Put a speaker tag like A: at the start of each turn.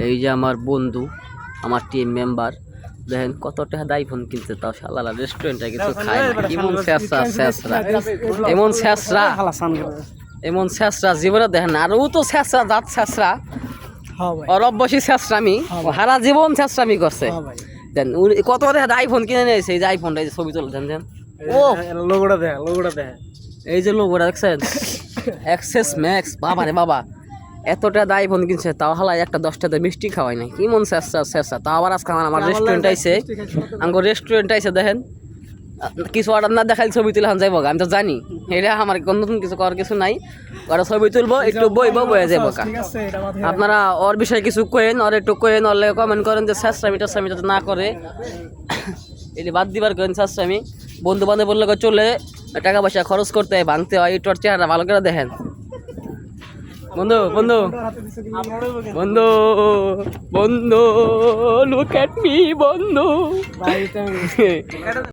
A: এই যে আমার বন্ধু, আমার টিম মেম্বার, দেখেন কত টাকা আইফোন কিনছে, তাও শালালা রেস্টুরেন্টে কিছু খায় না। এমন শেষরা জীবনে দেখেন না। আর ও তো শেষরা, জাত শেষরা, ওর অভ্যাসী শেষরামি, হারা জীবন শেষরামি করছে। দেন কত টাকা আইফোন কিনে নিয়েছে। এই যে আইফোনটা, এই যে ছবি তুলে দেন, ও লোগোটা দেখেন, এই যে লোগোটা দেখছেন, এক্সেস ম্যাক্স। বাবা রে বাবা, এতটা আইফোন কিনছে, তাও হালাই একটা 10টাতে মিষ্টি খাওয়াই নাই। কেমন শেষরা। তাও আবার আজকে আমার রেস্টুরেন্ট আইছে, আমার রেস্টুরেন্ট আইছে। দেখেন কিছু অর্ডার না দেখাই ছবি তুলে যাইব, আমি তো জানি এটা আমার নতুন কিছু করার কিছু নাই। ওরা ছবি তুলবো, একটু বয়ে যাবো। আপনারা ওর বিষয়ে কিছু কয়েন, ওর একটু কয়েন, ওর কমেন্ট করেন যে শেষরামি যাতে না করে, এটি বাদ দিবার করেন। শেষরামি বন্ধু বান্ধব বললে চলে টাকা পয়সা খরচ করতে হয়, ভাঙতে হয়, একটু চেহারা ভালো করে দেখেন। বন্ধু বন্ধু বন্ধু বন্ধু, লুক এট মি বন্ধু।